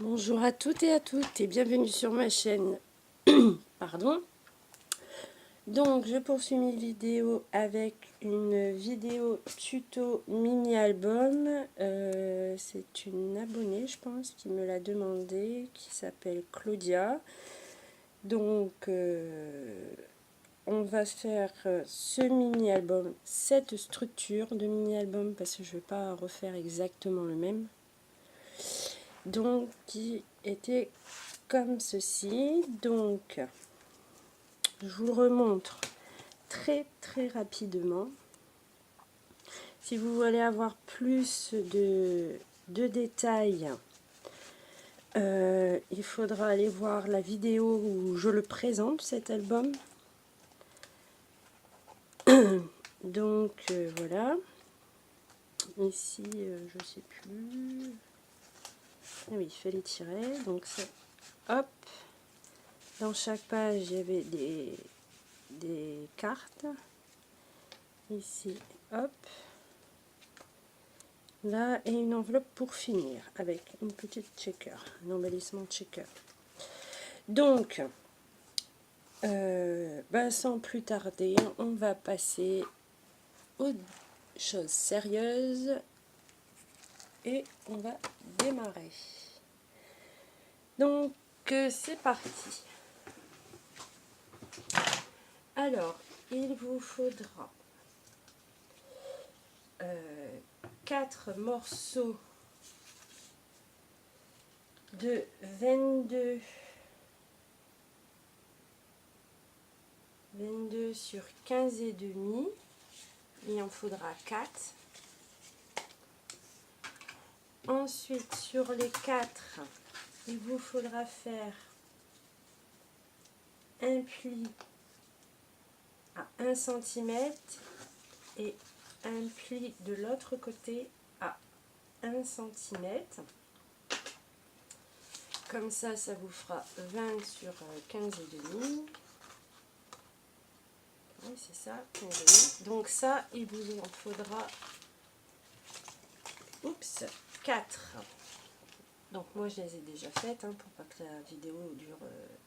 Bonjour à toutes et à toutes et bienvenue sur ma chaîne. Pardon. Donc je poursuis mes vidéos avec une vidéo tuto mini album. C'est une abonnée je pense qui me l'a demandé, qui s'appelle Claudia. Donc on va faire ce mini album, cette structure de mini album parce que je ne vais pas refaire exactement le même. Donc qui était comme ceci. Donc je vous le remontre très rapidement. Si vous voulez avoir plus de détails, il faudra aller voir la vidéo où je le présente, cet album. Donc voilà, ici je sais plus. Ah oui, il fallait tirer. Donc ça, hop, dans chaque page il y avait des cartes. Ici, hop, là, et une enveloppe pour finir avec une petite checker, un embellissement checker. Donc sans plus tarder, on va passer aux choses sérieuses et on va démarrer. Donc c'est parti. Alors il vous faudra 4 morceaux de 22 sur 15 et demi. Il en faudra 4. Ensuite, sur les 4, il vous faudra faire un pli à 1 cm et un pli de l'autre côté à 1 cm. Comme ça, ça vous fera 20 sur 15 et demi. Oui, c'est ça, 15 et demi. Donc ça, il vous en faudra 4. Donc moi, je les ai déjà faites pour pas que la vidéo dure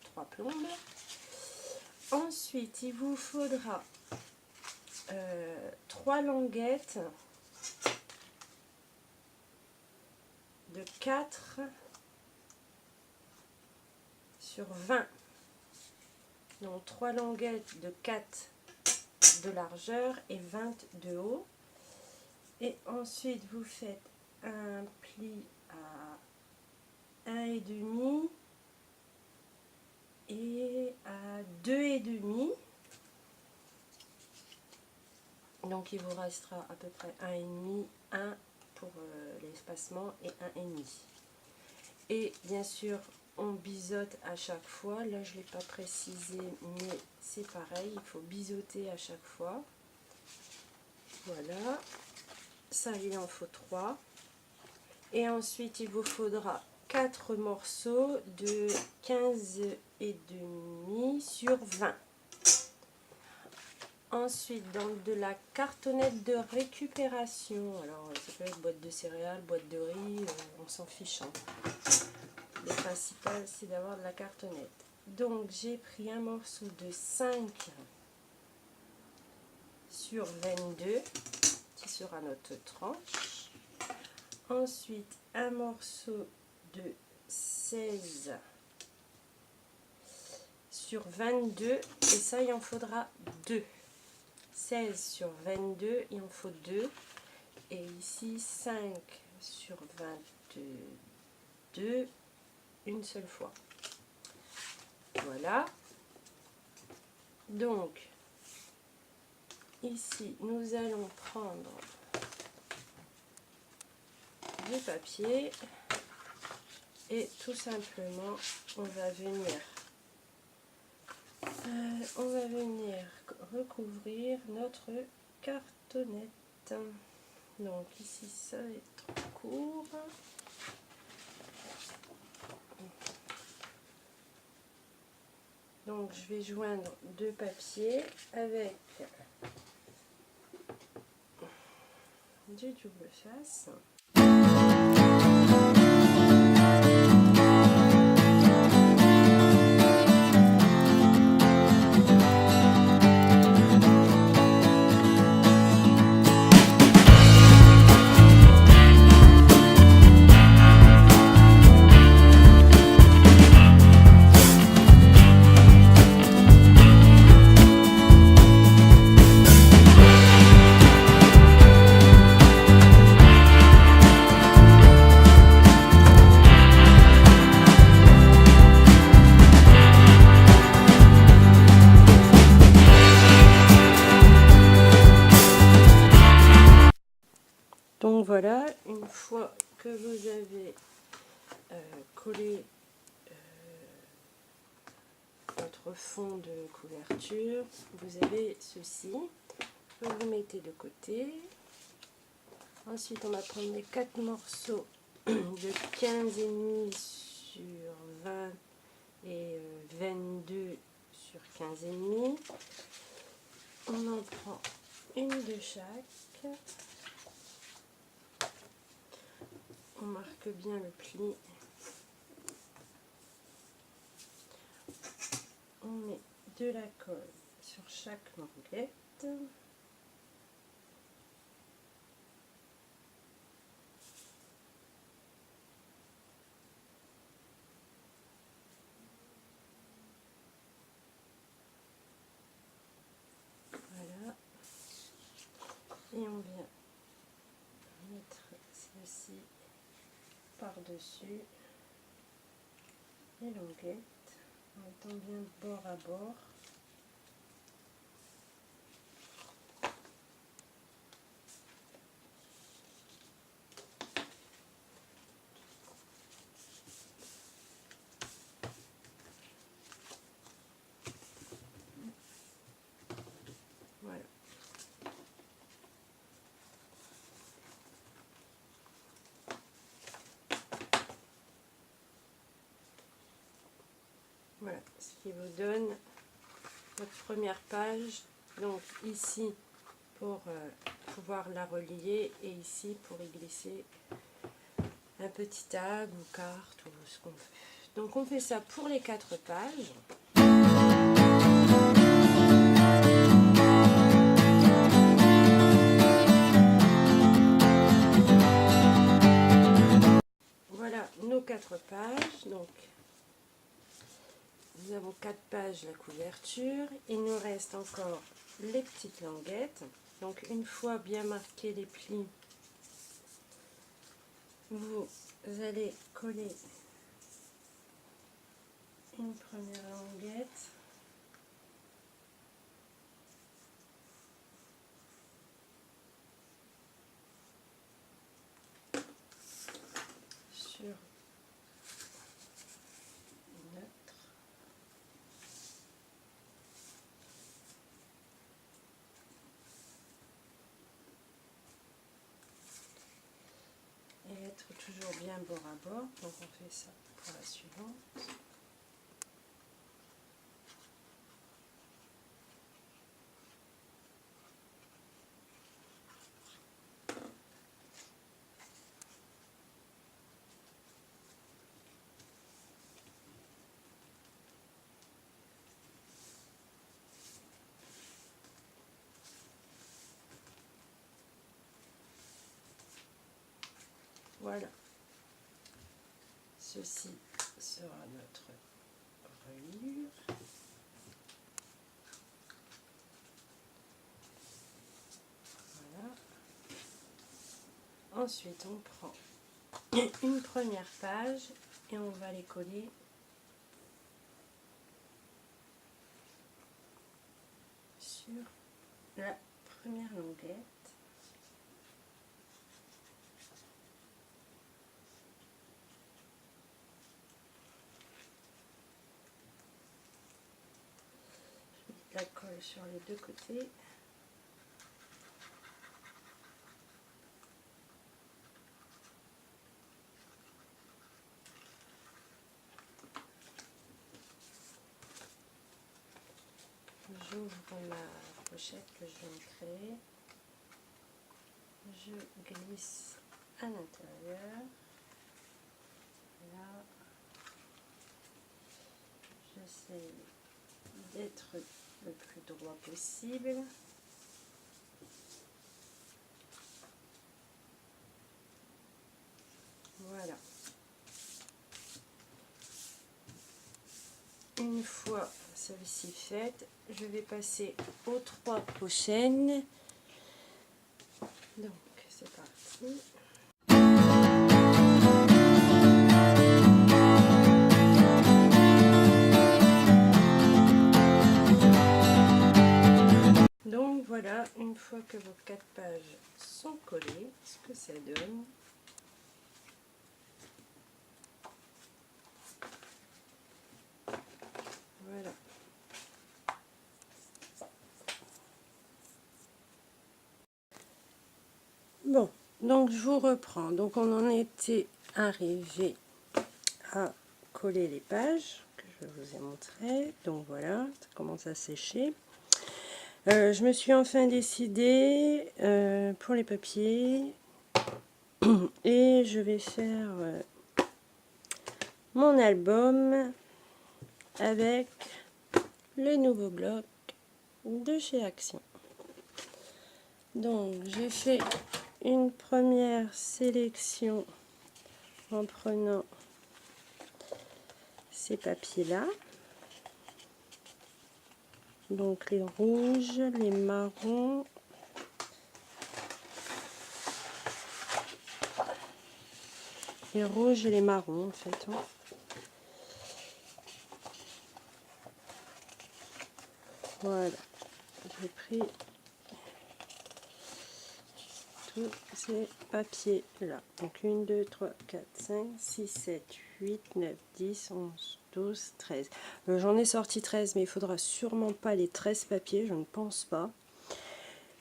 3 plombes. Ensuite, il vous faudra 3 languettes de 4 sur 20. Donc 3 languettes de 4 de largeur et 20 de haut. Et ensuite, vous faites un pli à 1,5 et à 2,5. Donc il vous restera à peu près 1,5, 1 pour l'espacement et 1,5. Et bien sûr, on biseaute à chaque fois. Là, je ne l'ai pas précisé, mais c'est pareil, il faut biseauter à chaque fois. Voilà, ça il en faut 3. Et ensuite, il vous faudra 4 morceaux de 15,5 sur 20. Ensuite, dans de la cartonnette de récupération, alors ça peut être boîte de céréales, boîte de riz, on s'en fiche. Le principal, c'est d'avoir de la cartonnette. Donc, j'ai pris un morceau de 5 sur 22, qui sera notre tranche. Ensuite, un morceau de 16 sur 22, et ça, il en faudra 2. 16 sur 22, il en faut 2. Et ici, 5 sur 22, une seule fois. Voilà. Donc, ici, nous allons prendre du papier et tout simplement, on va venir recouvrir notre cartonnette. Donc ici, ça est trop court. Donc je vais joindre 2 papiers avec du double face. une fois que vous avez collé votre fond de couverture, vous avez ceci. Vous le mettez de côté. Ensuite, on va prendre les 4 morceaux de 15,5 sur 20 et 22 sur 15,5. On en prend une de chaque. On marque bien le pli. On met de la colle sur chaque languette. Voilà. Et on vient mettre celle-ci par-dessus les languettes en mettant bien bord à bord. Voilà. Voilà ce qui vous donne votre première page. Donc ici pour pouvoir la relier et ici pour y glisser un petit tag ou carte ou ce qu'on fait. Donc on fait ça pour les 4 pages. Voilà nos 4 pages. Donc nous avons 4 pages la couverture. Il nous reste encore les petites languettes. Donc une fois bien marqué les plis, vous allez coller une première languette sur une autre. Et être toujours bien bord à bord. Donc on fait ça pour la suivante. Voilà, ceci sera notre reliure. Voilà. Ensuite, on prend une première page et on va les coller sur la première languette. La colle sur les deux côtés. J'ouvre ma pochette que je viens de créer. Je glisse à l'intérieur. Là, j'essaie d'être le plus droit possible. Voilà. Une fois celle-ci faite, je vais passer aux 3 prochaines. Donc, c'est parti. Donc voilà, une fois que vos 4 pages sont collées, ce que ça donne. Donc je vous reprends. Donc on en était arrivé à coller les pages que je vous ai montré. Donc voilà, ça commence à sécher. Je me suis enfin décidée pour les papiers et je vais faire mon album avec le nouveau bloc de chez Action. Donc j'ai fait une première sélection en prenant ces papiers là, donc les rouges, les marrons, les rouges et les marrons en fait, hein. Voilà, j'ai pris tous ces papiers là, donc 1 2 3 4 5 6 7 8 9 10 11 12 13. J'en ai sorti 13, mais il faudra sûrement pas les 13 papiers, je ne pense pas.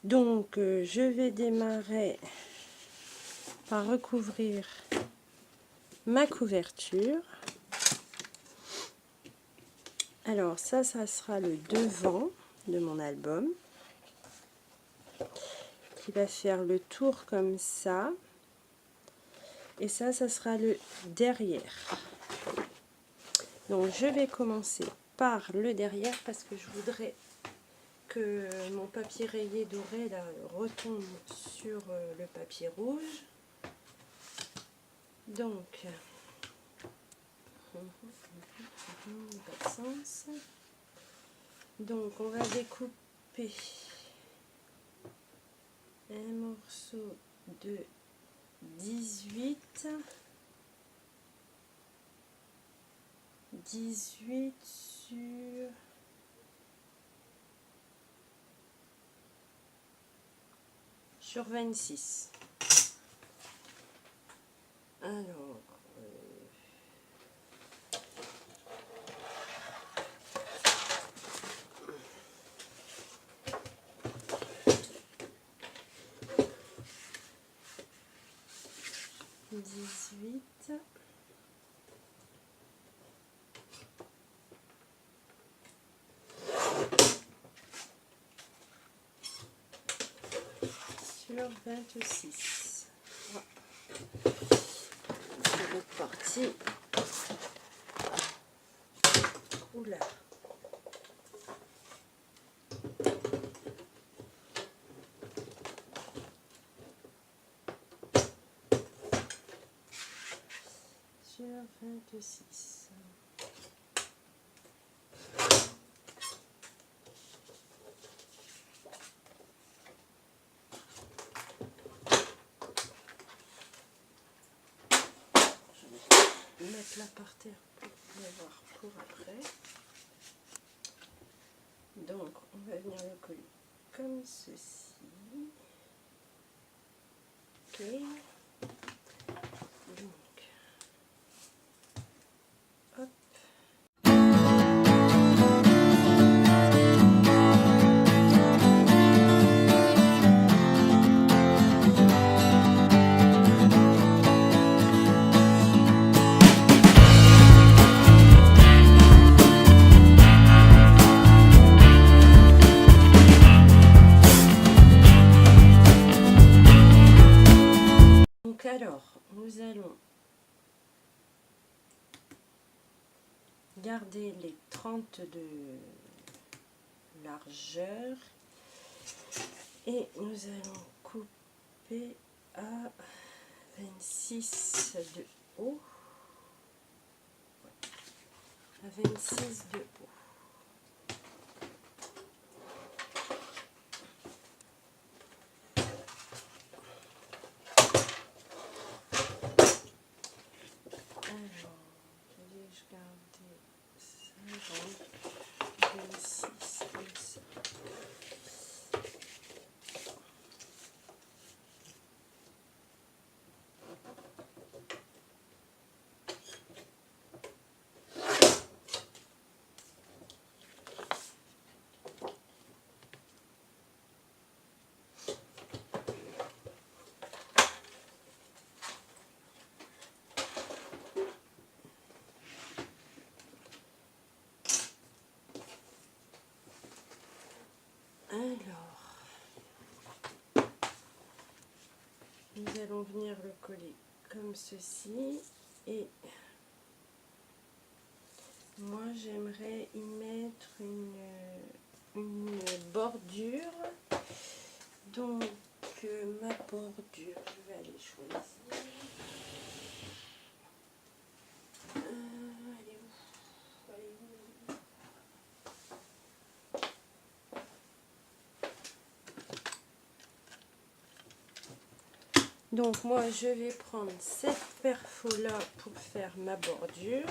Donc je vais démarrer par recouvrir ma couverture. Alors ça sera le devant de mon album qui va faire le tour comme ça, et ça sera le derrière. Donc je vais commencer par le derrière parce que je voudrais que mon papier rayé doré là retombe sur le papier rouge. Donc pas de sens. Donc on va découper un morceau de 18 sur 26. Alors 18 sur 26. Voilà. C'est reparti. Oula. Sur 26. Je vais mettre là par terre pour l'avoir pour après. Donc on va venir le coller comme ceci. Ok. Donc hop. Donc alors, nous allons garder les 30 de largeur et nous allons couper à 26 de haut. À 26 de haut. Je garder 50, 26 comme ça. allons venir le coller comme ceci. Et moi j'aimerais y mettre une bordure. Donc ma bordure, je vais aller choisir. Elle est où? Elle est où? Donc moi je vais prendre cette perfo là pour faire ma bordure.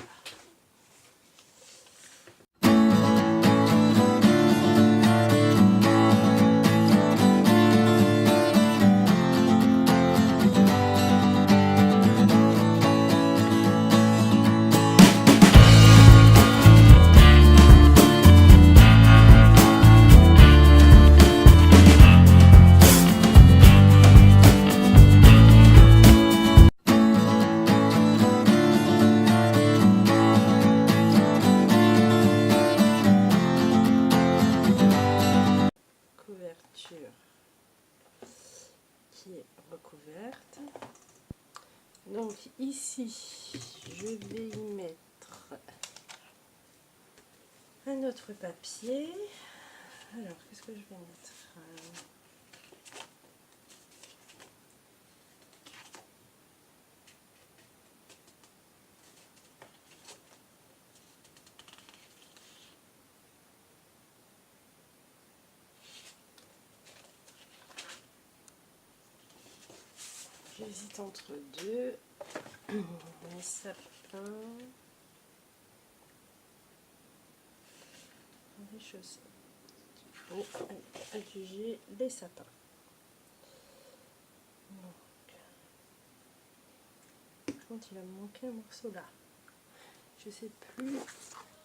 Qui est recouverte. Donc ici je vais y mettre un autre papier. Alors qu'est-ce que je vais mettre? J'hésite entre deux, les sapins, les chaussettes. Oh, adjuger les sapins. Donc, je pense qu'il va me manquer un morceau là. Je sais plus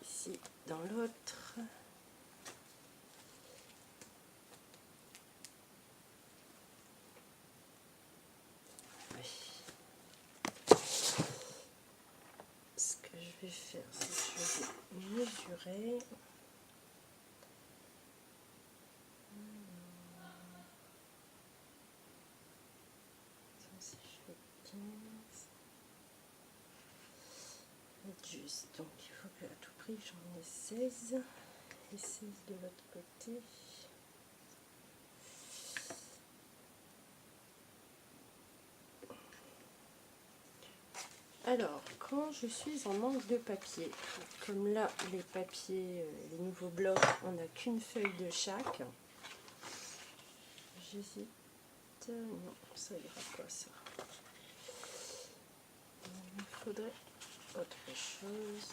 ici dans l'autre. Ce que je vais faire, c'est que je vais mesurer. Si je fais 15, juste. Donc il faut que à tout prix j'en ai 16 et 16 de l'autre côté. Alors, quand je suis en manque de papier, comme là, les papiers, les nouveaux blocs, on n'a qu'une feuille de chaque. J'hésite. Non, ça ira pas, ça. Il me faudrait autre chose.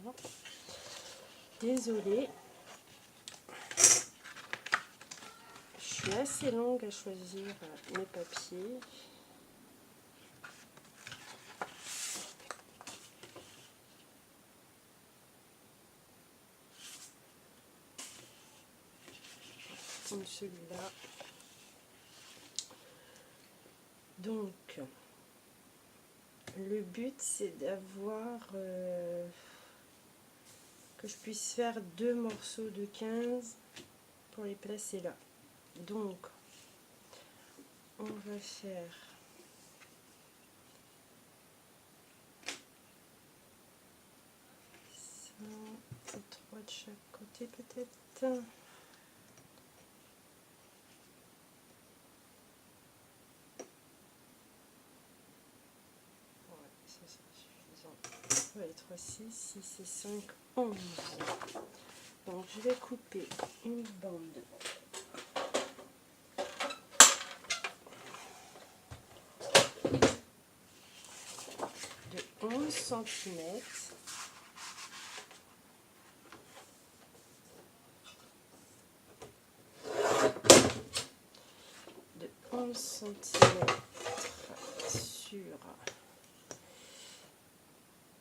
Voilà. Désolée. Je suis assez longue à choisir mes papiers. Comme celui-là. Donc, le but c'est d'avoir que je puisse faire deux morceaux de 15 pour les placer là. Donc, on va faire ça, 3 de chaque côté peut-être. Ça sera suffisant. Ouais, 3, 6, 6 et 5, 11. Donc je vais couper une bande de 11 cm. De 11 cm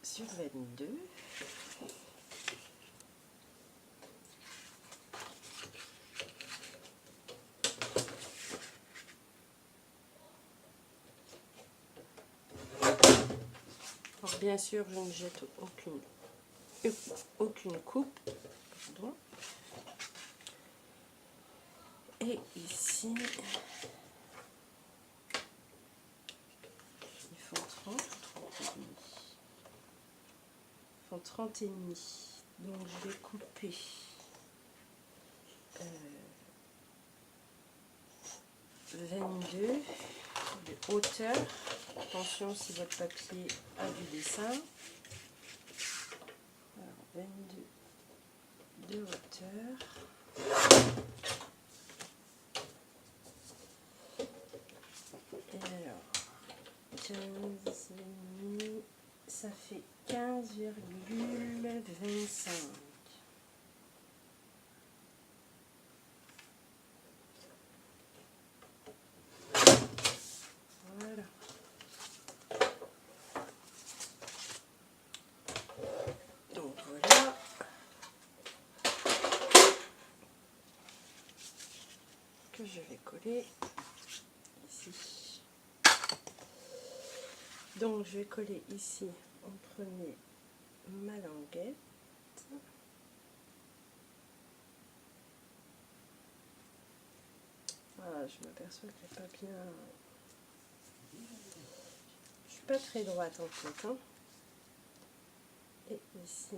sur 22. Alors, bien sûr, je ne jette aucune coupe. Pardon. Et ici, ils font 30 ou 30 et demi. Ils font 30 et demi. Donc je vais couper 22 de hauteur. Attention si votre papier a du dessin. Alors 22 de hauteur. Et alors 15 et demi, ça fait 15,25. Voilà. Donc voilà. Que je vais coller ici. Donc je vais coller ici en premier ma languette. Voilà, je m'aperçois que j'ai pas bien. Je suis pas très droite en fait. Hein. Et ici,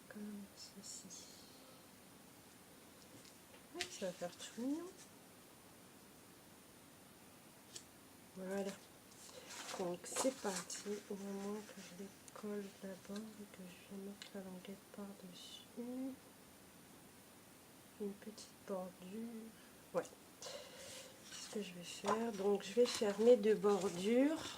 comme ceci. Ouais, ça va faire tout mignon. Voilà. Donc c'est parti. Au moment que je les colle d'abord et que je vais mettre la languette par-dessus. Une petite bordure. Ouais. C'est ce que je vais faire. Donc je vais faire mes deux bordures.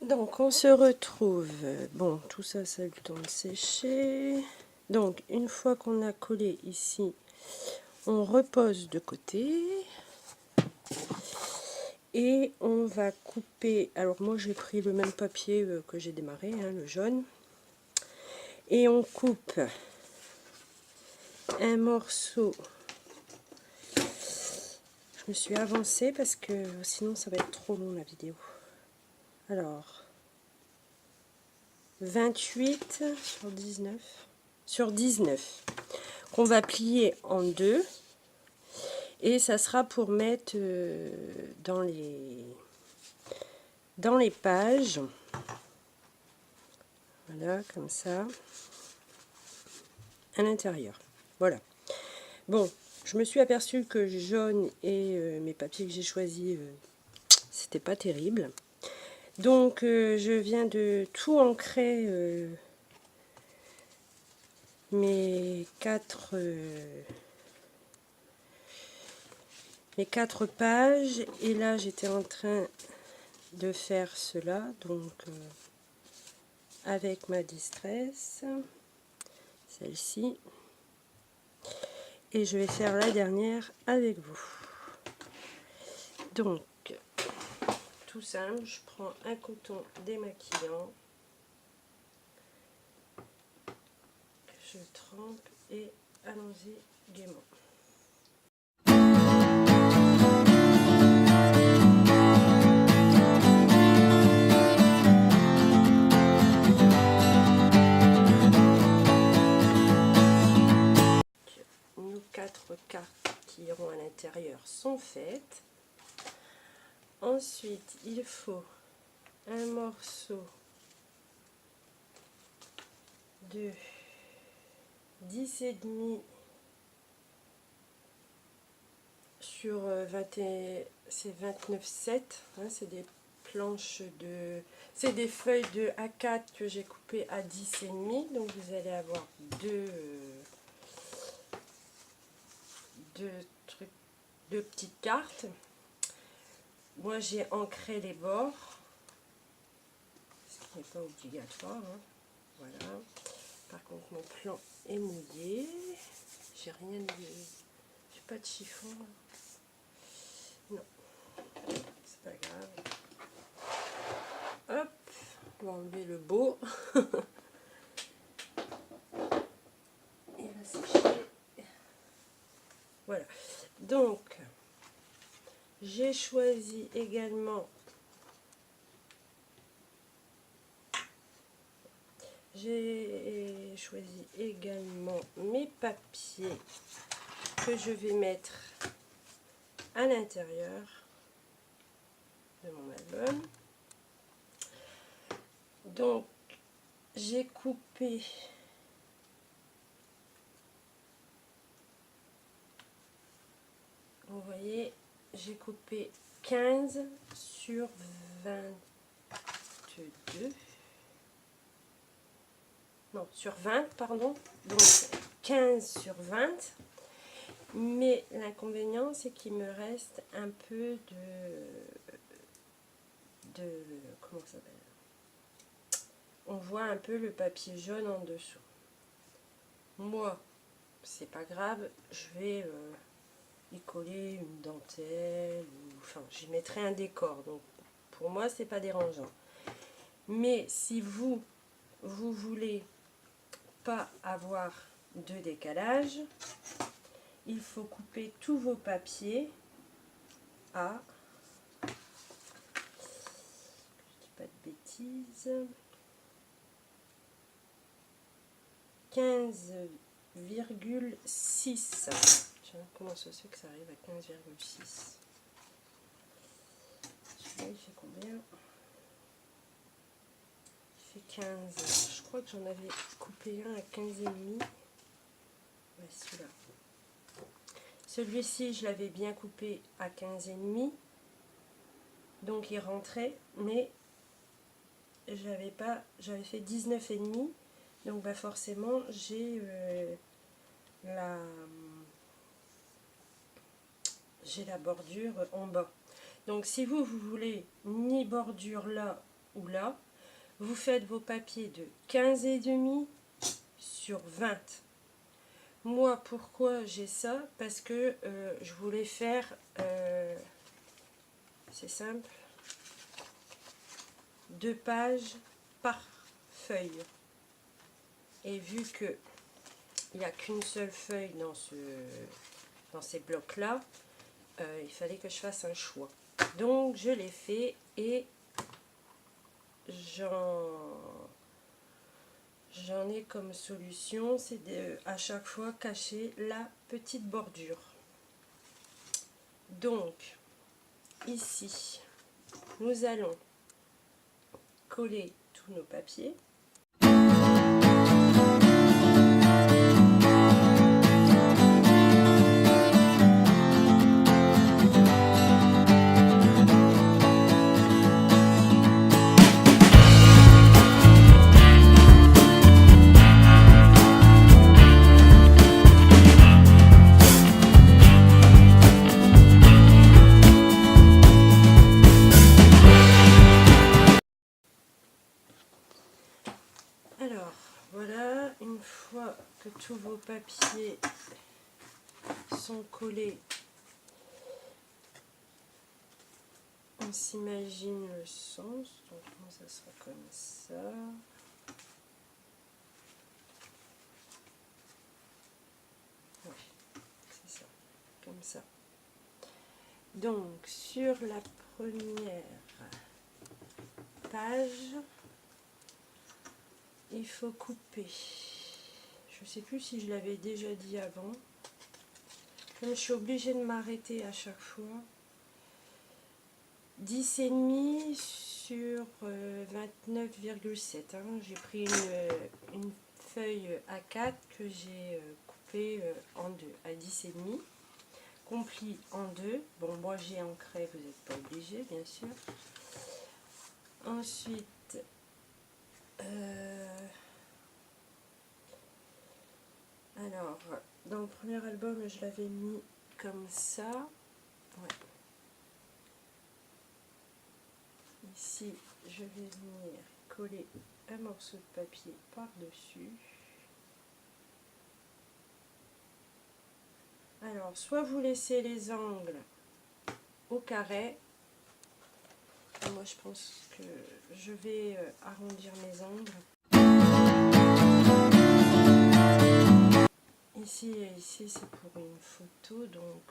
Donc on se retrouve, bon tout ça ça a eu le temps de sécher, donc une fois qu'on a collé ici, on repose de côté et on va couper, alors moi j'ai pris le même papier que j'ai démarré, hein, le jaune, et on coupe un morceau, je me suis avancée parce que sinon ça va être trop long la vidéo, alors 28 sur 19 qu'on va plier en deux et ça sera pour mettre dans les pages, voilà comme ça à l'intérieur. Voilà, bon, je me suis aperçue que jaune et mes papiers que j'ai choisis c'était pas terrible, donc je viens de tout ancrer mes quatre pages, et là j'étais en train de faire cela, donc avec ma distress, celle-ci, et je vais faire la dernière avec vous. Donc tout simple, je prends un coton démaquillant, je trempe et allons-y gaiement. Nos 4 cartes qui iront à l'intérieur sont faites. Ensuite, il faut un morceau de 10,5 sur 21, c'est 29,7, hein, c'est des planches de, c'est des feuilles de A4 que j'ai coupées à 10,5, donc vous allez avoir trucs, de petites cartes. Moi j'ai ancré les bords, ce qui n'est pas obligatoire, hein. Voilà. Par contre mon plan est mouillé, j'ai rien de... j'ai pas de chiffon là. Non, c'est pas grave. Hop, on va enlever le beau. Et la sécher. Voilà, donc j'ai choisi également mes papiers que je vais mettre à l'intérieur de mon album. Donc j'ai coupé vous voyez, j'ai coupé 15 sur 22. Non, sur 20, pardon. Donc 15 sur 20. Mais l'inconvénient, c'est qu'il me reste un peu comment ça s'appelle? On voit un peu le papier jaune en dessous. Moi, c'est pas grave, je vais y coller une dentelle, ou, enfin, j'y mettrai un décor. Donc pour moi, c'est pas dérangeant. Mais si vous voulez pas avoir de décalage, il faut couper tous vos papiers à, je dis pas de bêtises, 15,6. Comment ça se fait que ça arrive à 15,6? Celui-là il fait combien? Il fait 15. Je crois que j'en avais coupé un à 15,5. Ouais, celui-là. Celui-ci, je l'avais bien coupé à 15,5. Donc il rentrait, mais j'avais fait 19,5. Donc bah forcément, j'ai la bordure en bas. Donc si vous voulez ni bordure là ou là, vous faites vos papiers de 15,5 sur 20. Moi, pourquoi j'ai ça? Parce que je voulais faire, c'est simple, 2 pages par feuille. Et vu que il n'y a qu'une seule feuille dans ces blocs là, il fallait que je fasse un choix. Donc je l'ai fait et j'en ai comme solution, c'est à chaque fois cacher la petite bordure. Donc ici nous allons coller tous nos papiers. Alors, voilà, une fois que tous vos papiers sont collés, on s'imagine le sens. Donc, ça sera comme ça. Oui, c'est ça, comme ça. Donc, sur la première page, il faut couper. Je ne sais plus si je l'avais déjà dit avant. Comme je suis obligée de m'arrêter à chaque fois. 10,5 sur 29,7. Hein. J'ai pris une feuille A4 que j'ai coupée en deux, à 10,5. Complis en deux. Bon, moi j'ai ancré, vous n'êtes pas obligé, bien sûr. Ensuite, alors, dans le premier album, je l'avais mis comme ça. Ouais. Ici, je vais venir coller un morceau de papier par-dessus. Alors, soit vous laissez les angles au carré. Moi, je pense que je vais arrondir mes angles. Ici et ici, c'est pour une photo, donc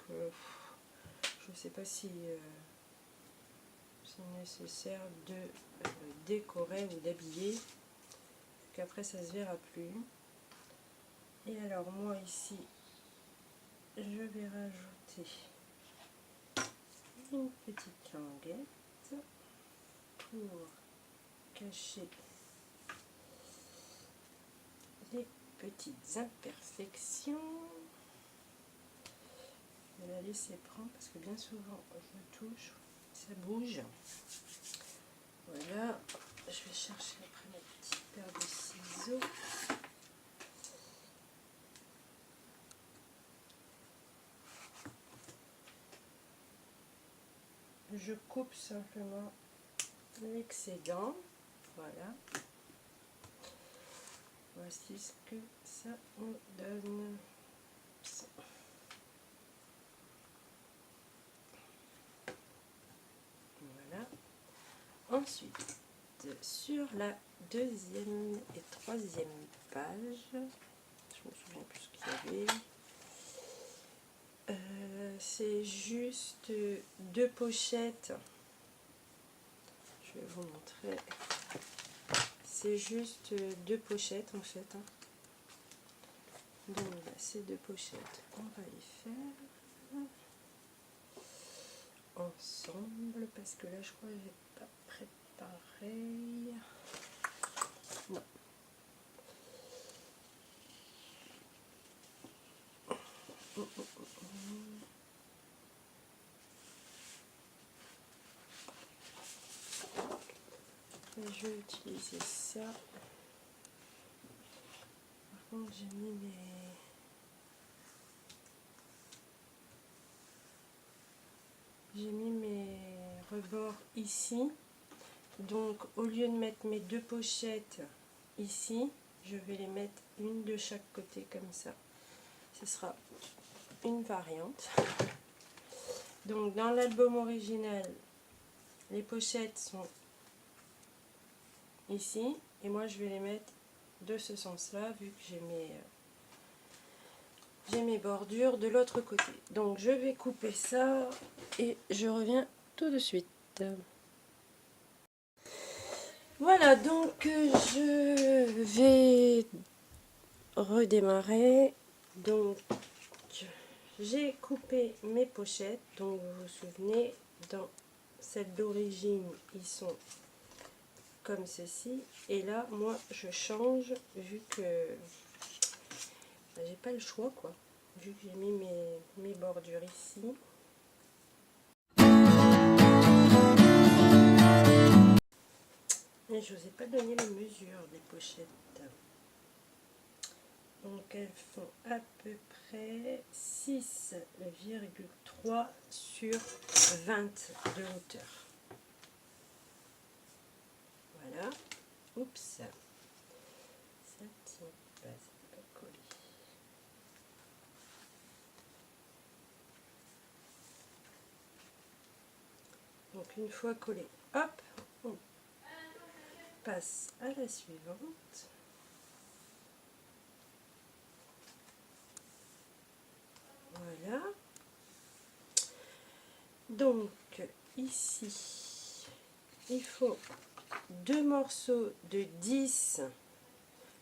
je ne sais pas si c'est nécessaire de décorer ou d'habiller, qu'après ça se verra plus. Et alors moi ici, je vais rajouter une petite languette pour cacher les petites imperfections. Je vais la laisser prendre parce que bien souvent je touche, ça bouge. Voilà, je vais chercher après ma petite paire de ciseaux. Je coupe simplement l'excédent. Voilà. Voici ce que ça nous donne. Voilà. Ensuite, sur la deuxième et troisième page, je me souviens plus ce qu'il y avait. C'est juste deux pochettes. Je vais vous montrer. C'est juste deux pochettes en fait. Donc là, ces deux pochettes, on va les faire ensemble parce que là, je crois que j'ai pas préparé. Non. Je vais utiliser ça. Par contre, j'ai mis mes rebords ici. Donc, au lieu de mettre mes deux pochettes ici, je vais les mettre une de chaque côté comme ça. Ce sera une variante. Donc, dans l'album original, les pochettes sont ici et moi je vais les mettre de ce sens là vu que j'ai mes bordures de l'autre côté. Donc je vais couper ça et je reviens tout de suite. Voilà, donc je vais redémarrer. Donc j'ai coupé mes pochettes, donc vous vous souvenez, dans celle d'origine ils sont comme ceci, et là moi je change vu que j'ai pas le choix quoi, vu que j'ai mis mes bordures ici. Mais je vous ai pas donné les mesures des pochettes, donc elles font à peu près 6,3 sur 20 de hauteur. Voilà. Oups, ça tient pas, c'est pas collé. Donc une fois collé, hop, on passe à la suivante. Voilà. Donc ici, il faut deux morceaux de 10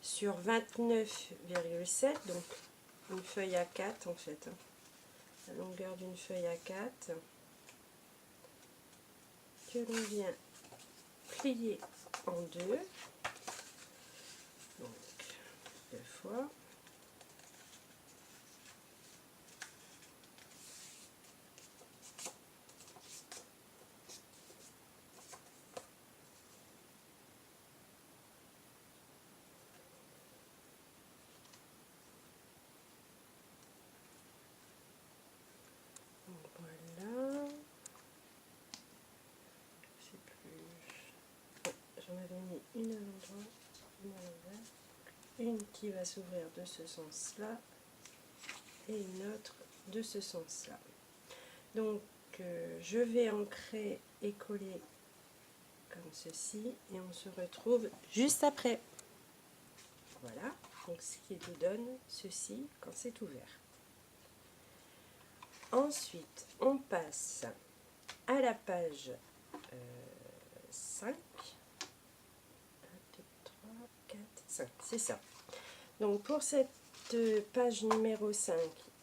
sur 29,7, donc une feuille A4 en fait, la longueur d'une feuille A4 que l'on vient plier en deux, donc deux fois. qui va s'ouvrir de ce sens-là et une autre de ce sens-là. Donc je vais ancrer et coller comme ceci et on se retrouve juste après. Voilà, donc ce qui nous donne ceci quand c'est ouvert. Ensuite, on passe à la page 5. 1, 2, 3, 4, 5, c'est ça. Donc pour cette page numéro 5,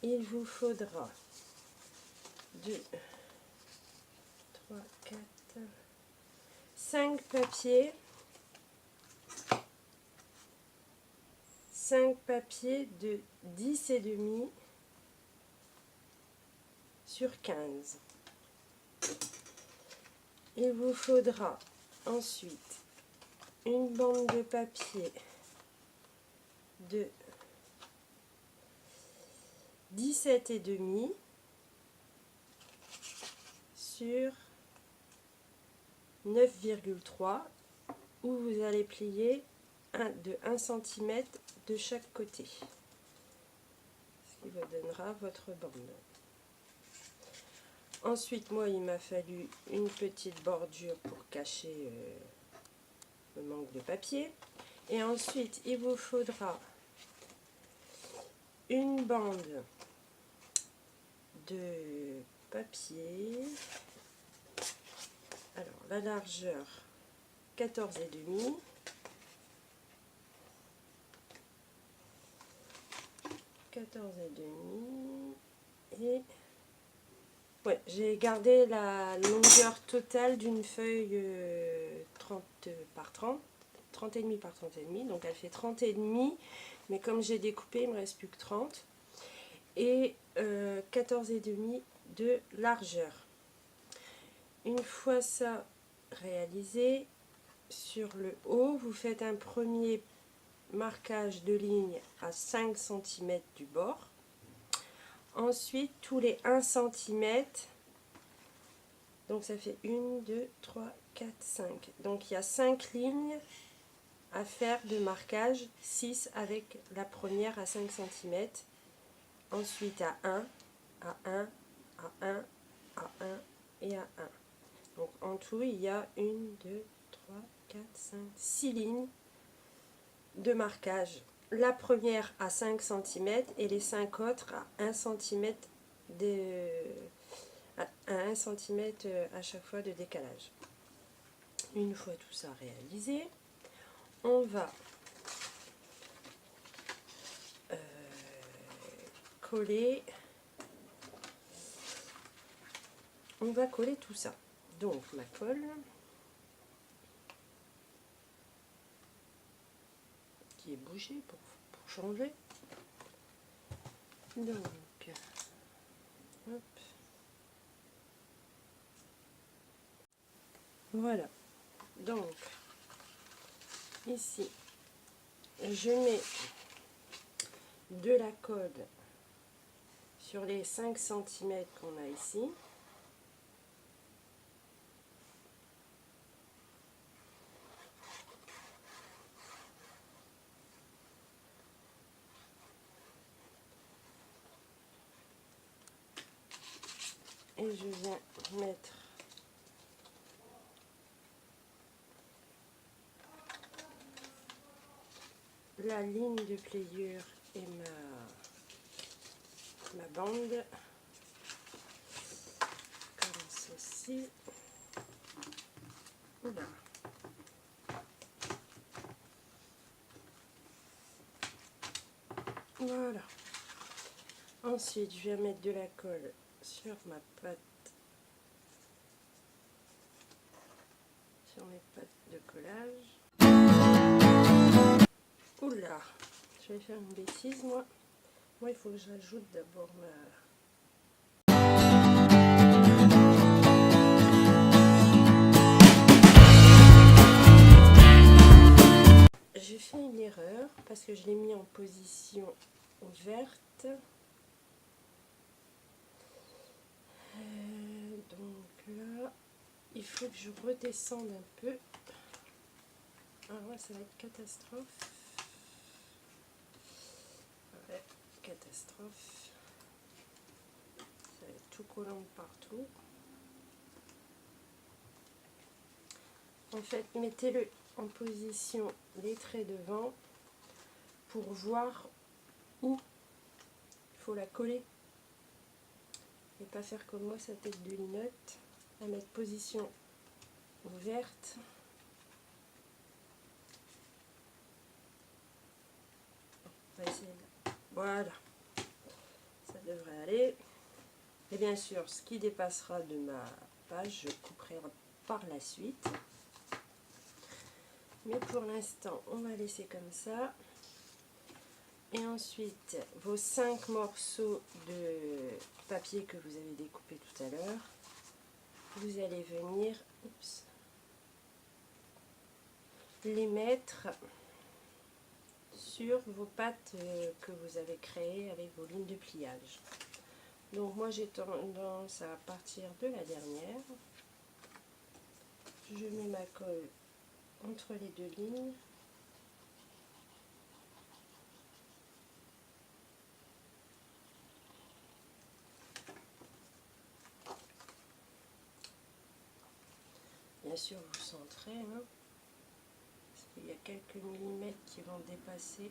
il vous faudra 2, 3, 4, 5 papiers. 5 papiers de 10,5 sur 15. Il vous faudra ensuite une bande de papier de 17,5 sur 9,3 où vous allez plier de 1 cm de chaque côté, ce qui vous donnera votre bande. Ensuite, moi, il m'a fallu une petite bordure pour cacher le manque de papier. Et ensuite, il vous faudra une bande de papier. Alors, la largeur 14,5. 14,5 et ouais, j'ai gardé la longueur totale d'une feuille 30 par 30, 30,5 par 30,5, donc elle fait 30,5, mais comme j'ai découpé, il me reste plus que 30 et 14,5 de largeur. Une fois ça réalisé, sur le haut, vous faites un premier marquage de ligne à 5 cm du bord. Ensuite, tous les 1 cm, donc ça fait 1, 2, 3, 4, 5. Donc il y a 5 lignes à faire de marquage, 6 avec la première à 5 cm. Ensuite à 1, à 1, à 1, à 1 et à 1. Donc en tout, il y a 1, 2, 3, 4, 5, 6 lignes de marquage. La première à 5 cm et les 5 autres à 1 cm à 1 cm à chaque fois de décalage. Une fois tout ça réalisé, on va coller tout ça. Donc ma colle qui est bougée pour changer. Donc hop. Voilà, donc ici je mets de la colle sur les 5 cm qu'on a ici. Et je viens mettre la ligne de pliure et ma bande comme ceci. Oula. Voilà. Ensuite, je vais mettre de la colle sur ma pâte, sur mes pâtes de collage. Oula, je vais faire une bêtise, moi. Moi, il faut que j'ajoute d'abord ma... J'ai fait une erreur parce que je l'ai mis en position verte. Donc là, il faut que je redescende un peu. Ah ouais, ça va être catastrophe. catastrophe. Ça va être tout collant partout. En fait, mettez-le en position les traits devant pour voir où il faut la coller. Et pas faire comme moi sa tête de linotte, à mettre position ouverte. On va essayer là. Voilà, ça devrait aller. Et bien sûr, ce qui dépassera de ma page, je couperai par la suite. Mais pour l'instant, on va laisser comme ça. Et ensuite, vos 5 morceaux de papier que vous avez découpés tout à l'heure, vous allez venir les mettre sur vos pattes que vous avez créées avec vos lignes de pliage. Donc moi j'ai tendance à partir de la dernière. Je mets ma colle entre les deux lignes. Bien sûr vous centrez, hein, parce qu'il y a quelques millimètres qui vont dépasser.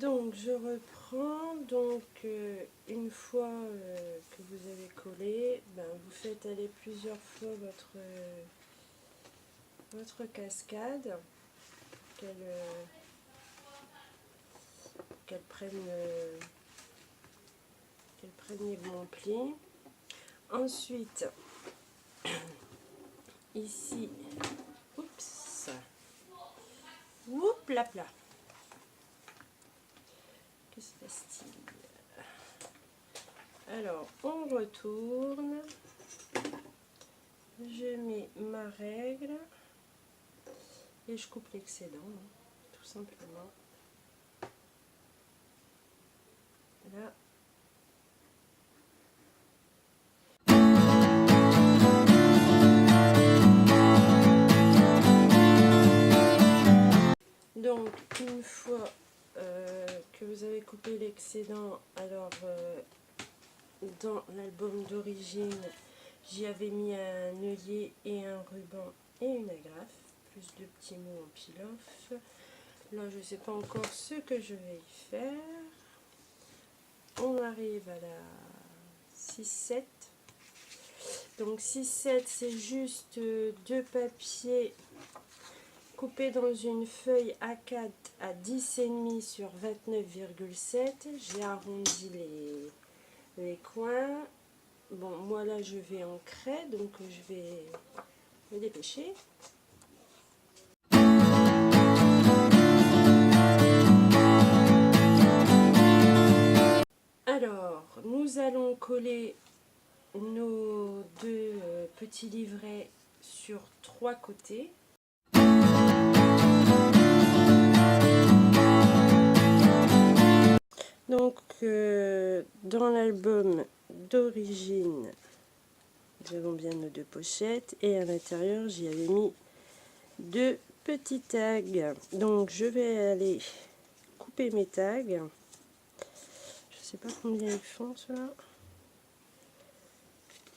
Donc je reprends, donc une fois que vous avez collé, vous faites aller plusieurs fois votre cascade, qu'elle prenne les bons plis. Ensuite, ici, oups, whoop, là. Que se passe-t-il? Alors, on retourne. Je mets ma règle et je coupe l'excédent, tout simplement. Là. Donc, une fois que vous avez coupé l'excédent, alors dans l'album d'origine, j'y avais mis un œillet et un ruban et une agrafe, plus de petits mots en peel-off. Là, je ne sais pas encore ce que je vais y faire. On arrive à la 6-7. Donc 6-7, c'est juste deux papiers coupés dans une feuille A4 à 10,5 sur 29,7. J'ai arrondi les coins. Bon, moi là je vais en craie, donc je vais me dépêcher. Alors, nous allons coller nos deux petits livrets sur 3 côtés. Donc, dans l'album d'origine, nous avons bien nos 2 pochettes et à l'intérieur, j'y avais mis 2 petits tags. Donc, je vais aller couper mes tags. Je ne sais pas combien ils font, ceux-là.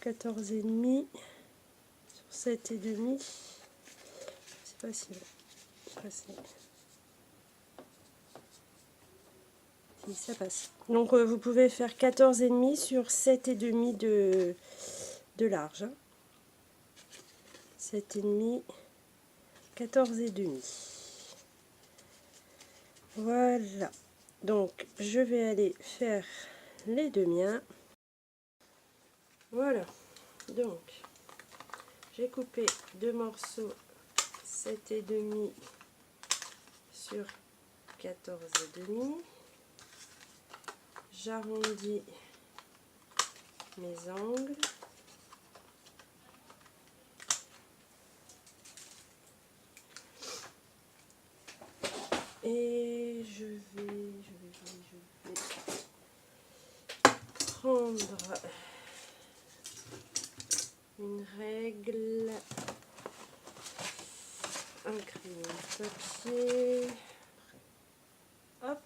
14,5 sur 7,5. Je ne sais pas si ça passe. Donc vous pouvez faire 14,5 sur 7,5 de large. 7,5, 14,5. Voilà. Donc je vais aller faire les deux miens. Voilà. Donc j'ai coupé 2 morceaux 7,5 sur 14,5. J'arrondis mes angles. Et je vais prendre une règle, un crayon de papier, hop,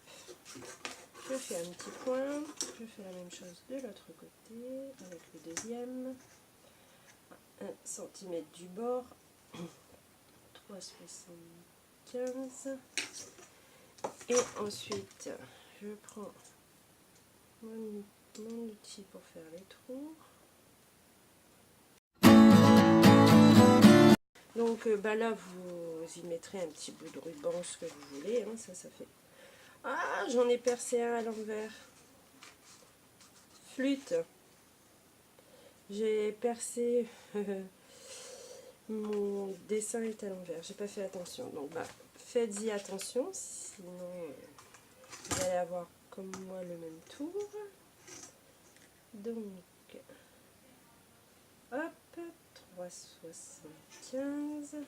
je fais un petit point, je fais la même chose de l'autre côté avec le deuxième, 1 cm du bord, 3,75, et ensuite je prends mon outil pour faire les trous. Donc là vous y mettrez un petit bout de ruban, ce que vous voulez, hein, ça fait. Ah, j'en ai percé un à l'envers. Flûte. J'ai percé, mon dessin est à l'envers, j'ai pas fait attention. Donc faites-y attention, sinon vous allez avoir comme moi le même tour. Donc hop, 3,75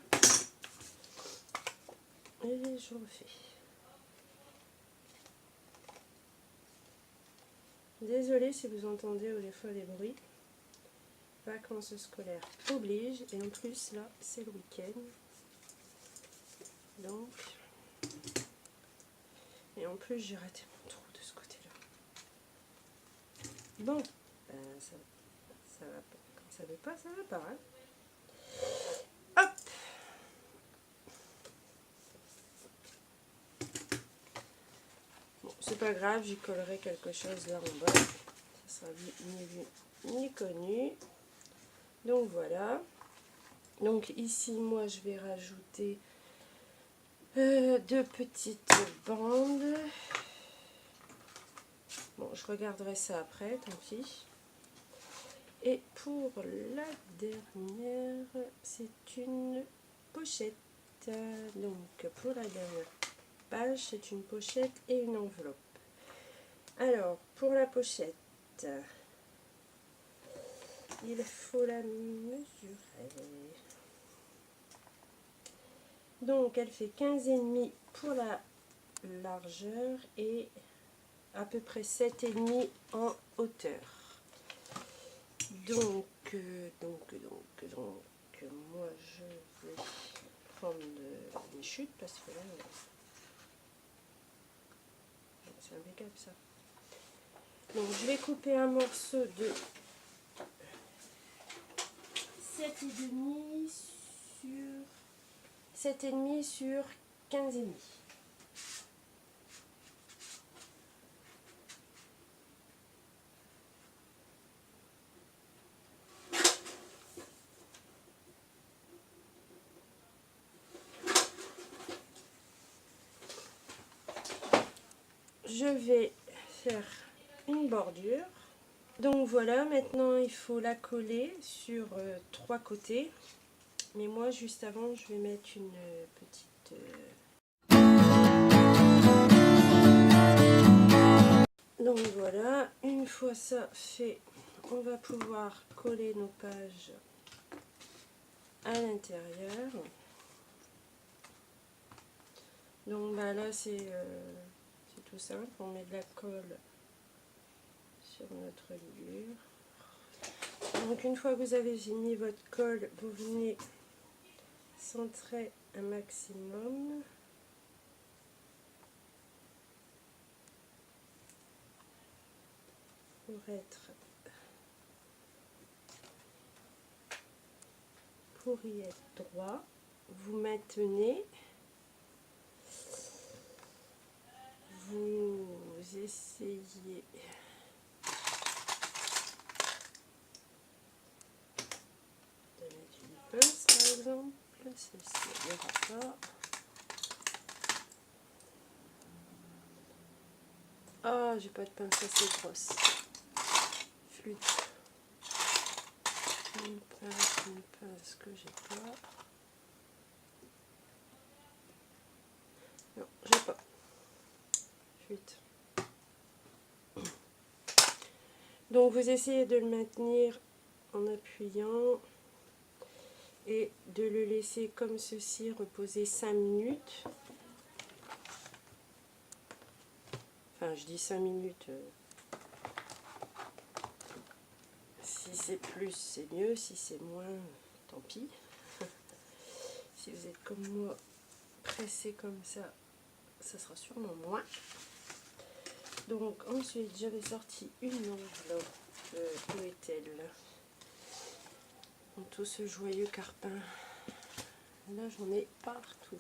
et je refais. Désolée si vous entendez des fois les bruits. Vacances scolaires oblige, et en plus là c'est le week-end. Donc, et en plus j'ai raté mon trou de ce côté-là. Bon, ça va pas. Quand ça veut pas, ça va pas. Hein. Hop. Bon, c'est pas grave, j'y collerai quelque chose là en bas. Ça sera ni vu ni connu. Donc voilà. Donc ici, moi, je vais rajouter 2 petites bandes. Bon, je regarderai ça après, tant pis. Et pour la dernière, c'est une pochette. Donc pour la dernière page, c'est une pochette et une enveloppe. Alors, pour la pochette, il faut la mesurer. Donc, elle fait 15,5 pour la largeur et à peu près 7,5 en hauteur. Donc, moi, je vais prendre une chute parce que là, c'est impeccable ça. Donc, je vais couper un morceau de 7,5 sur 15,5. Je vais faire une bordure. Donc voilà, maintenant il faut la coller sur 3 côtés. Mais moi, juste avant, je vais mettre une petite... Donc voilà, une fois ça fait, on va pouvoir coller nos pages à l'intérieur. Donc là, c'est tout simple, on met de la colle sur notre livre. Donc une fois que vous avez fini votre colle, vous venez centrer un maximum. Pour y être droit, vous maintenez, vous essayez de mettre une pince par exemple, celle-ci il n'y aura pas. Ah, j'ai pas de pince assez grosse. Flûte. Une pince que j'ai pas. Non, j'ai pas. Flûte. Donc vous essayez de le maintenir en appuyant et de le laisser comme ceci reposer 5 minutes. Enfin, je dis 5 minutes. Si c'est plus, c'est mieux. Si c'est moins, tant pis. Si vous êtes comme moi, pressé comme ça sera sûrement moins. Donc ensuite, j'avais sorti une enveloppe. Où est-elle? Dans tout ce joyeux carpin. Là, j'en ai partout.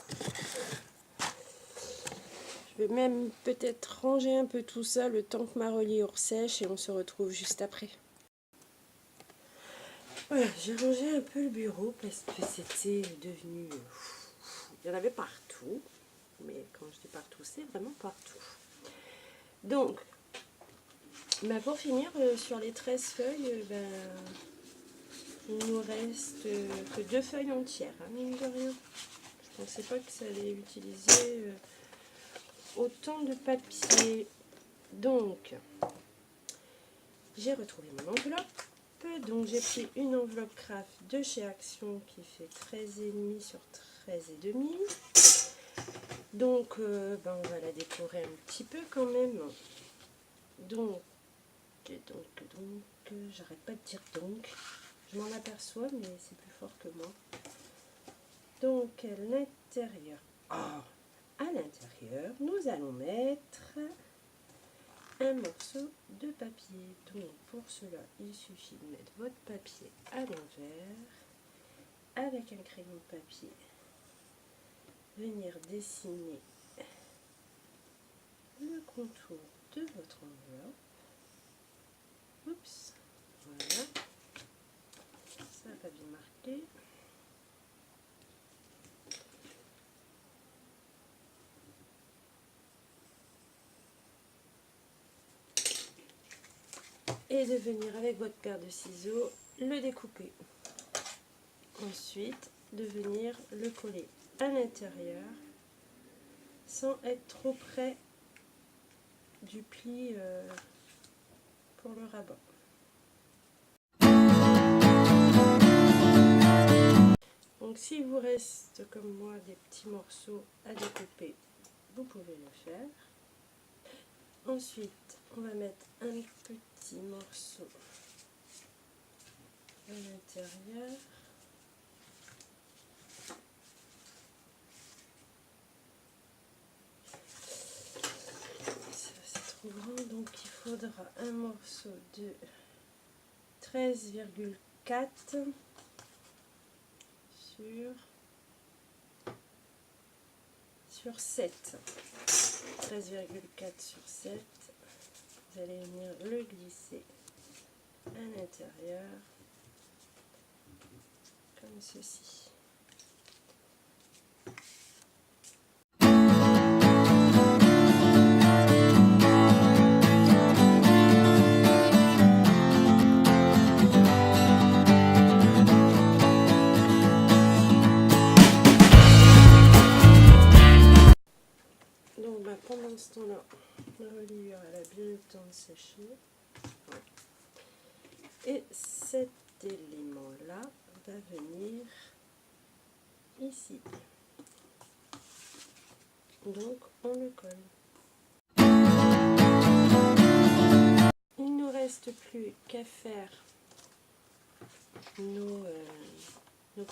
Je vais même peut-être ranger un peu tout ça le temps que ma reliure sèche et on se retrouve juste après. Voilà, j'ai rangé un peu le bureau parce que c'était devenu... Il y en avait partout, mais quand je dis partout, c'est vraiment partout. Donc, pour finir, sur les 13 feuilles, il nous reste que 2 feuilles entières, hein, mine de rien. Je pensais pas que ça allait utiliser autant de papier. Donc, j'ai retrouvé mon enveloppe. Donc j'ai pris une enveloppe craft de chez Action qui fait 13,5 sur 13,5. Donc on va la décorer un petit peu quand même. Donc j'arrête pas de dire donc. Je m'en aperçois mais c'est plus fort que moi. Donc à l'intérieur, à l'intérieur, nous allons mettre un morceau de papier. Donc pour cela, il suffit de mettre votre papier à l'envers avec un crayon de papier. Venir dessiner le contour de votre enveloppe. Oups, voilà. Ça va bien marquer. Et de venir avec votre paire de ciseaux le découper. Ensuite, de venir le coller à l'intérieur sans être trop près du pli pour le rabat. Donc s'il vous reste comme moi des petits morceaux à découper, vous pouvez le faire. Ensuite, on va mettre un petit morceau à l'intérieur. C'est trop grand, donc il faudra un morceau de 13,4 sur 7. 13,4 sur 7. Vous allez venir le glisser à l'intérieur comme ceci. Donc pendant ce temps-là, la reliure elle a bien eu le temps de sécher. Et cet élément-là va venir ici. Donc on le colle. Il ne nous reste plus qu'à faire nos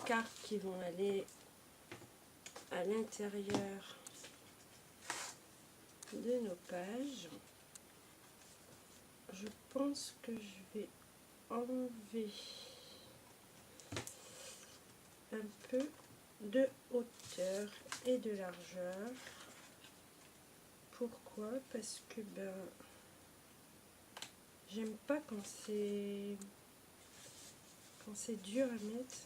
cartes qui vont aller à l'intérieur de nos pages. Je pense que je vais enlever un peu de hauteur et de largeur. Pourquoi? Parce que j'aime pas quand c'est dur à mettre.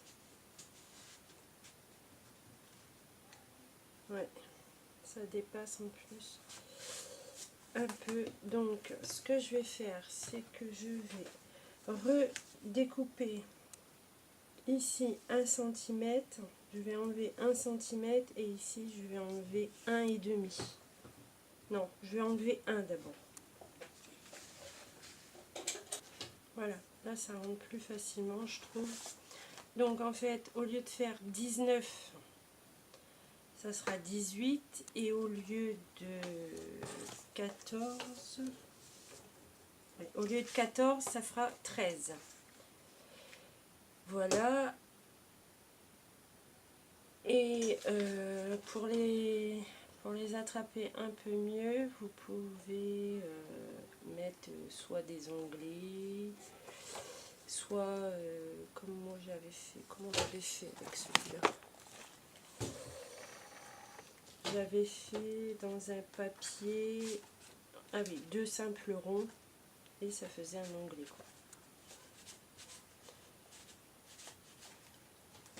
Ouais, ça dépasse en plus un peu. Donc ce que je vais faire, c'est que je vais redécouper ici 1 cm. Je vais enlever 1 cm et ici je vais enlever 1,5. Non, je vais enlever 1 d'abord. Voilà, là ça rentre plus facilement je trouve. Donc en fait, au lieu de faire 19, ça sera 18 et au lieu de 14, ça fera 13. voilà. Et pour les attraper un peu mieux, vous pouvez mettre soit des onglets, soit comme moi j'avais fait. Comment j'avais fait avec celui-là? J'avais fait dans un papier, ah oui, 2 simples ronds, et ça faisait un onglet, quoi.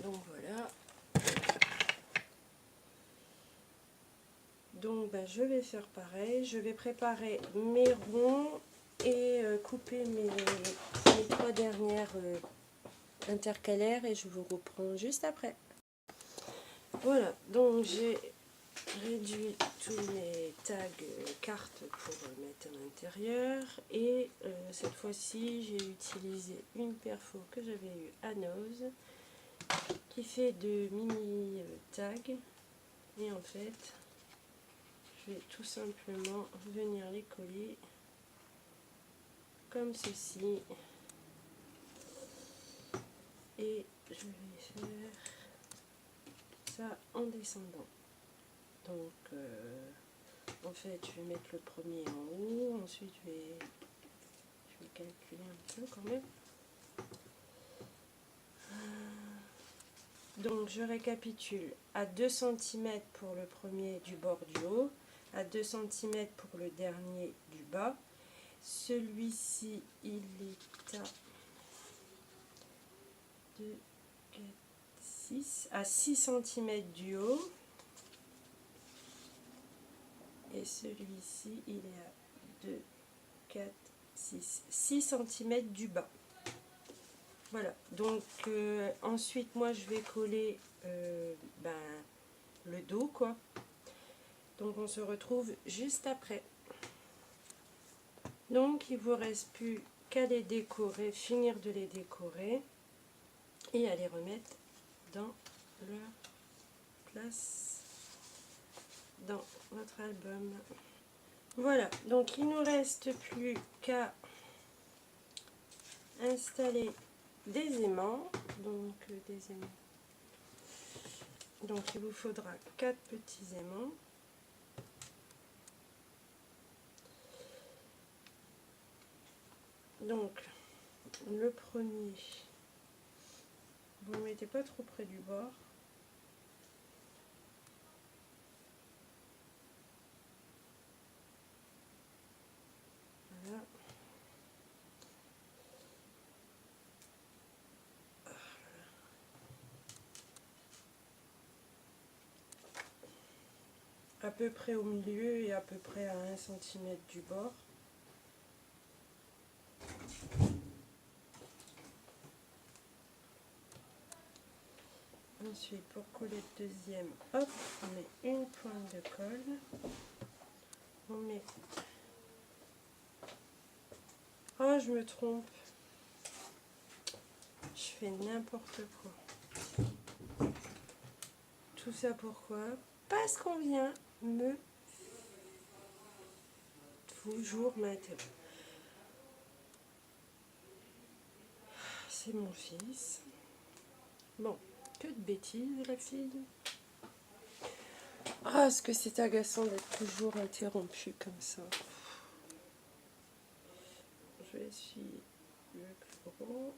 Donc voilà. Donc ben, je vais faire pareil, je vais préparer mes ronds et couper mes 3 dernières intercalaires et je vous reprends juste après. Voilà, donc j'ai réduit tous mes tags cartes pour mettre à l'intérieur et cette fois-ci j'ai utilisé une perfo que j'avais eu à Nose qui fait de mini tags et en fait je vais tout simplement venir les coller comme ceci et je vais faire ça en descendant. Donc en fait je vais mettre le premier en haut, ensuite je vais calculer un peu quand même. Donc je récapitule, à 2 cm pour le premier du bord du haut, à 2 cm pour le dernier du bas. Celui-ci il est à 2, 4, 6, à 6 cm du haut. Et celui-ci il est à 2, 4, 6 cm du bas. Voilà, donc ensuite moi je vais coller le dos, quoi. Donc on se retrouve juste après. Donc il vous reste plus qu'à les décorer, finir de les décorer et à les remettre dans leur place dans votre album. Voilà, donc il nous reste plus qu'à installer des aimants. Donc il vous faudra 4 petits aimants. Donc le premier, vous ne le mettez pas trop près du bord. Voilà. À peu près au milieu et à peu près à 1 cm du bord. Ensuite, pour coller le deuxième, hop, on met une pointe de colle. On met... Oh, je me trompe. Je fais n'importe quoi. Tout ça pourquoi? Parce qu'on vient me toujours m'interrompre. C'est mon fils. Bon, que de bêtises, la fille. Ah, est-ce que c'est agaçant d'être toujours interrompu comme ça? Je vais essuyer le plus gros.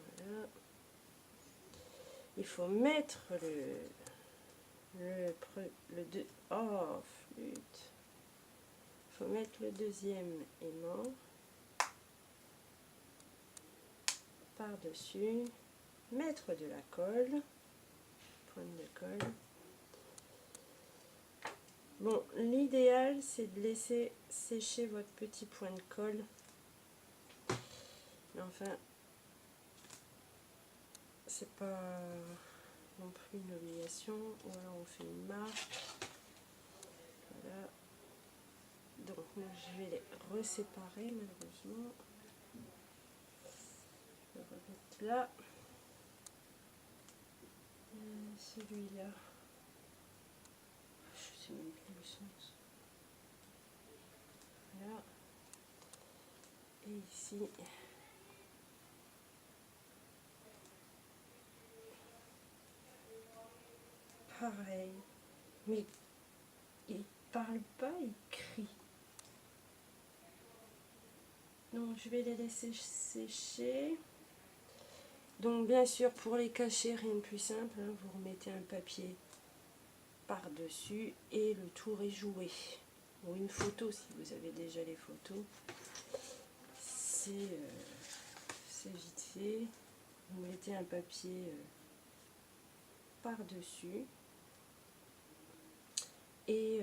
Voilà. Il faut mettre oh, flûte. Il faut mettre le deuxième aimant par-dessus, mettre de la colle, pointe de colle. Bon, l'idéal c'est de laisser sécher votre petit point de colle. Mais enfin, c'est pas non plus une obligation. Ou alors on fait une marque. Voilà. Donc je vais les reséparer malheureusement. Je vais remettre là. Celui-là. Je sais même plus le sens. Et ici, pareil. Mais il parle pas, il crie. Donc je vais les laisser sécher. Donc bien sûr, pour les cacher, rien de plus simple, hein, vous remettez un papier par-dessus et le tour est joué. Ou une photo si vous avez déjà les photos. C'est vite fait. Vous mettez un papier par-dessus et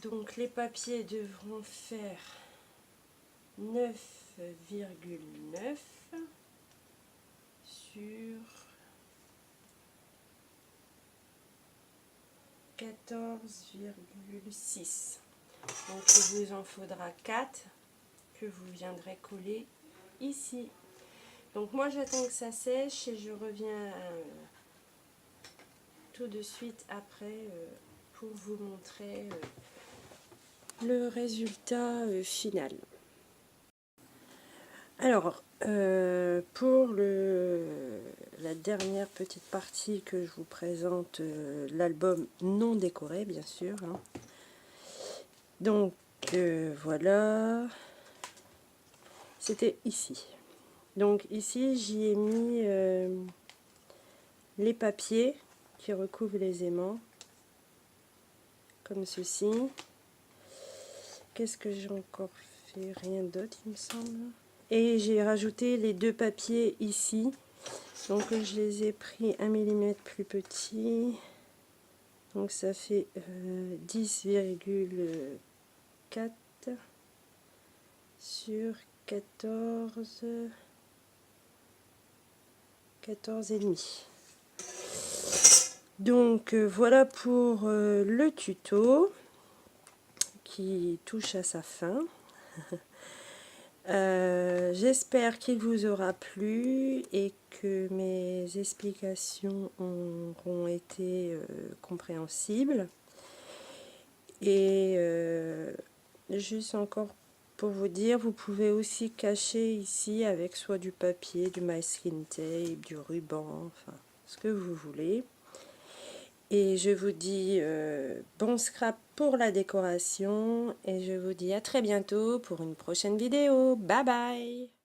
donc les papiers devront faire 9,9 sur 14,6. Donc il vous en faudra 4 que vous viendrez coller ici. Donc moi j'attends que ça sèche et je reviens tout de suite après pour vous montrer le résultat final. Alors pour la dernière petite partie que je vous présente, l'album non décoré bien sûr, hein. Donc voilà, c'était ici. Donc ici j'y ai mis les papiers qui recouvrent les aimants, comme ceci. Qu'est-ce que j'ai encore fait? Rien d'autre il me semble. Et j'ai rajouté les 2 papiers ici. Donc je les ai pris 1 mm plus petit. Donc ça fait 10,4 sur 14,5. Donc voilà pour le tuto qui touche à sa fin. J'espère qu'il vous aura plu et que mes explications auront été compréhensibles. Et juste encore pour vous dire, vous pouvez aussi cacher ici avec soit du papier, du masking tape, du ruban, enfin ce que vous voulez. Et je vous dis bon scrap pour la décoration et je vous dis à très bientôt pour une prochaine vidéo. Bye bye!